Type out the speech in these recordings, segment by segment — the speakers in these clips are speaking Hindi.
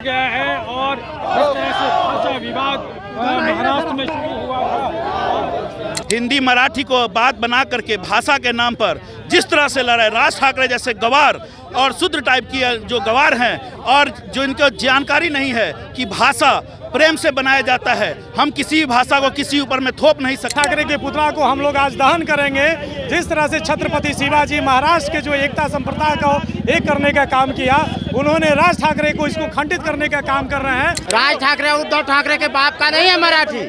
गया है और जिस तरह से भाषा विवाद महाराष्ट्र में शुरू हुआ था। हिंदी मराठी को बात बना करके भाषा के नाम पर जिस तरह से लड़ाई राज ठाकरे जैसे गवार और शूद्र टाइप की जो गवार हैं और जो इनको जानकारी नहीं है कि भाषा प्रेम से बनाया जाता है, हम किसी भी भाषा को किसी ऊपर में थोप नहीं सकते। ठाकरे के पुतला को हम लोग आज दहन करेंगे। जिस तरह से छत्रपति शिवाजी महाराज के जो एकता संप्रदाय को एक करने का काम किया, उन्होंने राज ठाकरे को इसको खंडित करने का काम कर रहे हैं। राज ठाकरे उद्धव ठाकरे के बाप का नहीं है मराठी,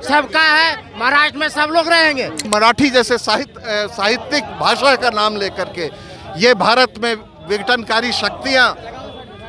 सबका है। महाराष्ट्र में सब लोग रहेंगे। मराठी जैसे साहित्यिक भाषा का नाम लेकर के ये भारत में विघटनकारी शक्तियां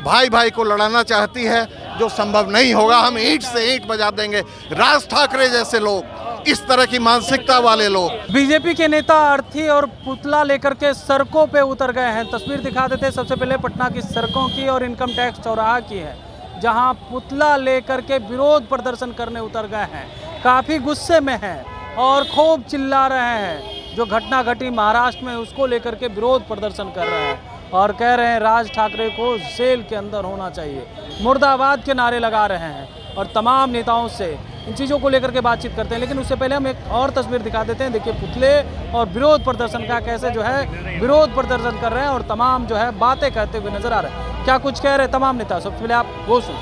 भाई भाई को लड़ाना चाहती है, जो संभव नहीं होगा। हम ईंट से ईंट बजा देंगे। राज ठाकरे जैसे लोग, इस तरह की मानसिकता वाले लोग। बीजेपी के नेता अर्थी और पुतला लेकर के सड़कों पे उतर गए हैं। तस्वीर दिखा देते हैं सबसे पहले पटना की सड़कों की और इनकम टैक्स चौराहा की है, जहां पुतला लेकर के विरोध प्रदर्शन करने उतर गए हैं। काफ़ी गुस्से में हैं और खूब चिल्ला रहे हैं। जो घटना घटी महाराष्ट्र में उसको लेकर के विरोध प्रदर्शन कर रहे हैं और कह रहे हैं राज ठाकरे को जेल के अंदर होना चाहिए। मुर्दाबाद के नारे लगा रहे हैं और तमाम नेताओं से इन चीज़ों को लेकर के बातचीत करते हैं। लेकिन उससे पहले हम एक और तस्वीर दिखा देते हैं। देखिए पुतले और विरोध प्रदर्शन का कैसे जो है विरोध प्रदर्शन कर रहे हैं और तमाम जो है बातें कहते हुए नजर आ रहे हैं। क्या कुछ कह रहे हैं तमाम नेता, सबसे पहले आप वो सुन।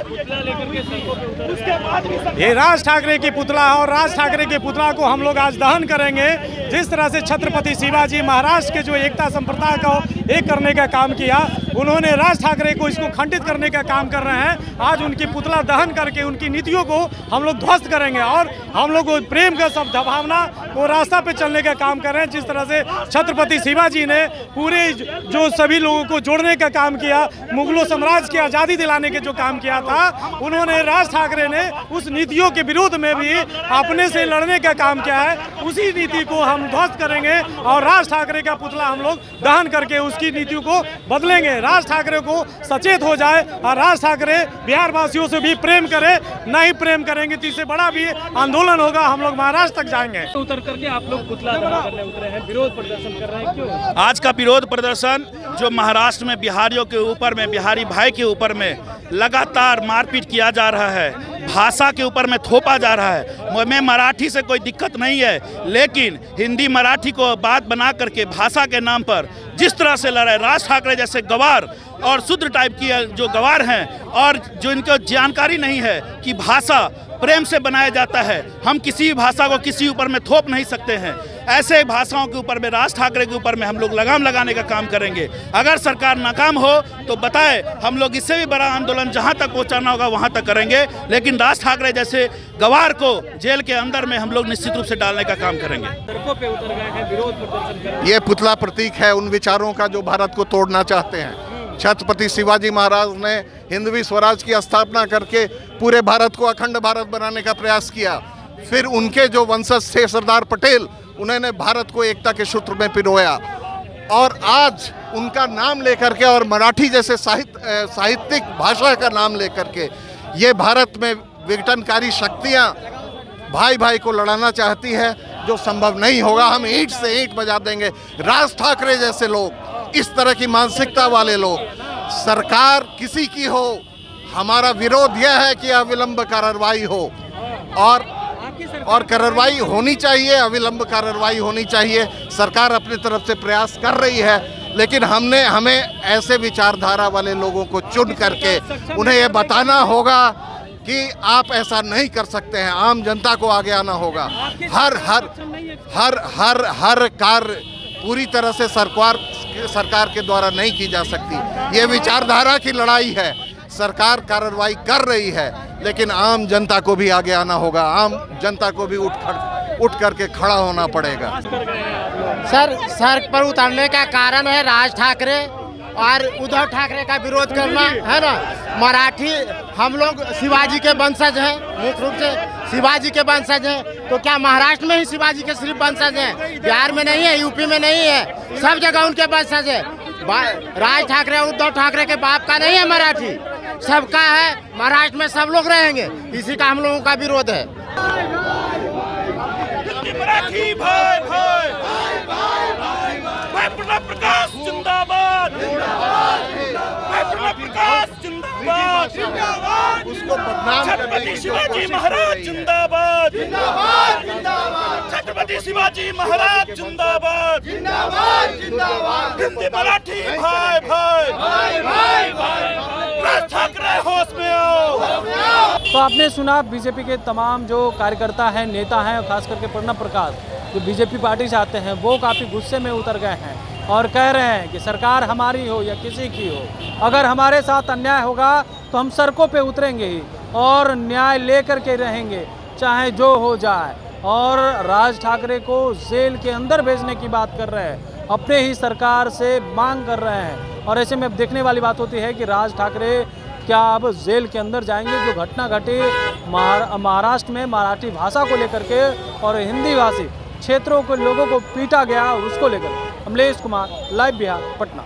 ये राज ठाकरे की पुतला है और राज ठाकरे के पुतला को हम लोग आज दहन करेंगे। जिस तरह से छत्रपति शिवाजी महाराज के जो एकता संप्रदाय को एक करने का काम किया, उन्होंने राज ठाकरे को इसको खंडित करने का काम कर रहे हैं। आज उनकी पुतला दहन करके उनकी नीतियों को हम लोग ध्वस्त करेंगे और हम लोग प्रेम का सब भावना को रास्ता पे चलने का काम कर रहे हैं। जिस तरह से छत्रपति शिवाजी ने पूरे जो सभी लोगों को जोड़ने का काम किया, मुगलों साम्राज्य की आज़ादी दिलाने के जो काम किया था, उन्होंने राज ठाकरे ने उस नीतियों के विरोध में भी अपने से लड़ने का काम किया है। उसी नीति को हम ध्वस्त करेंगे और राज ठाकरे का पुतला हम लोग दहन करके उसकी नीतियों को बदलेंगे। राज ठाकरे को सचेत हो जाए और राज ठाकरे बिहार वासियों से भी प्रेम करे। नहीं प्रेम करेंगे तो इससे बड़ा भी आंदोलन होगा। हम लोग महाराष्ट्र तक जाएंगे। उतर करके आप लोग पुतला दहन करने उतरे हैं, विरोध प्रदर्शन कर रहे हैं, क्यों? आज का विरोध प्रदर्शन जो महाराष्ट्र में बिहारियों के ऊपर में, बिहारी भाई के ऊपर में लगातार मारपीट किया जा रहा है, भाषा के ऊपर में थोपा जा रहा है। मैं मराठी से कोई दिक्कत नहीं है, लेकिन हिंदी मराठी को बात बना करके भाषा के नाम पर जिस तरह से लड़ाई राज ठाकरे जैसे गवार और शूद्र टाइप की जो गवार हैं और जो इनको जानकारी नहीं है कि भाषा प्रेम से बनाया जाता है, हम किसी भी भाषा को किसी ऊपर में थोप नहीं सकते हैं। ऐसे भाषाओं के ऊपर में राज ठाकरे के ऊपर में हम लोग लगाम लगाने का काम करेंगे। अगर सरकार नाकाम हो तो बताए, हम लोग इससे भी बड़ा आंदोलन जहां तक पहुंचाना होगा वहां तक करेंगे। लेकिन राज ठाकरे जैसे गवार को जेल के अंदर में हम लोग निश्चित रूप से डालने का काम करेंगे। सड़कों पे उतर गए हैं, विरोध प्रदर्शन कर रहे हैं। ये पुतला प्रतीक है उन विचारों का जो भारत को तोड़ना चाहते हैं। छत्रपति शिवाजी महाराज ने हिंदवी स्वराज की स्थापना करके पूरे भारत को अखंड भारत बनाने का प्रयास किया। फिर उनके जो वंशज थे सरदार पटेल, उन्होंने भारत को एकता के सूत्र में पिरोया और आज उनका नाम लेकर के और मराठी जैसे साहित्यिक भाषा का नाम लेकर के ये भारत में विघटनकारी शक्तियां भाई भाई को लड़ाना चाहती है, जो संभव नहीं होगा। हम ईंट से ईंट बजा देंगे। राज ठाकरे जैसे लोग, इस तरह की मानसिकता वाले लोग, सरकार किसी की हो, हमारा विरोध यह है कि अविलंब कार्रवाई हो और कार्रवाई होनी चाहिए, अविलंब कार्रवाई होनी चाहिए। सरकार अपनी तरफ से प्रयास कर रही है, लेकिन हमें ऐसे विचारधारा वाले लोगों को चुन करके उन्हें यह बताना होगा कि आप ऐसा नहीं कर सकते हैं। आम जनता को आगे आना होगा। हर कार्य पूरी तरह से सरकार के द्वारा नहीं की जा सकती। ये विचारधारा की लड़ाई है। सरकार कार्रवाई कर रही है, लेकिन आम जनता को भी आगे आना होगा। आम जनता को भी उठ करके खड़ा होना पड़ेगा। सर, सड़क पर उतरने का कारण है राज ठाकरे और उद्धव ठाकरे का विरोध करना, है ना। मराठी, हम लोग शिवाजी के वंशज हैं, मुख्य रूप से शिवाजी के वंशज हैं। तो क्या महाराष्ट्र में ही शिवाजी के सिर्फ वंशज हैं? बिहार में नहीं है, यूपी में नहीं है, सब जगह उनके वंशज है। राज ठाकरे उद्धव ठाकरे के बाप का नहीं है मराठी, सबका है। महाराष्ट्र में सब लोग रहेंगे, इसी का हम लोगों का विरोध है। मराठी भाई भाई मैं प्रणव प्रकाश जिंदाबाद, मैं प्रणव प्रकाश जिंदाबाद। जिंदाबाद जिंदाबाद उसको बदनाम करने छत्रपति की जो शिवाजी कोशिश महाराज हो रही है। जिंदाबाद जिंदाबाद जिंदाबाद छत्रपति शिवाजी महाराज जिंदाबाद जिंदाबाद जिंदाबाद हिंदी मराठी भाई भाई भाई भाई राज ठाकरे होश में आओ। तो आपने सुना बीजेपी के तमाम जो कार्यकर्ता हैं, नेता हैं, और खास करके प्रणब प्रकाश जो बीजेपी पार्टी से आते हैं, वो काफ़ी गुस्से में उतर गए हैं और कह रहे हैं कि सरकार हमारी हो या किसी की हो, अगर हमारे साथ अन्याय होगा तो हम सड़कों पे उतरेंगे ही और न्याय लेकर के रहेंगे, चाहे जो हो जाए। और राज ठाकरे को जेल के अंदर भेजने की बात कर रहे हैं, अपने ही सरकार से मांग कर रहे हैं। और ऐसे में अब देखने वाली बात होती है कि राज ठाकरे क्या अब जेल के अंदर जाएंगे। जो घटना घटी महाराष्ट्र में मराठी भाषा को लेकर के और हिंदी भाषी क्षेत्रों के लोगों को पीटा गया, उसको लेकर। अमलेश कुमार, लाइव बिहार, पटना।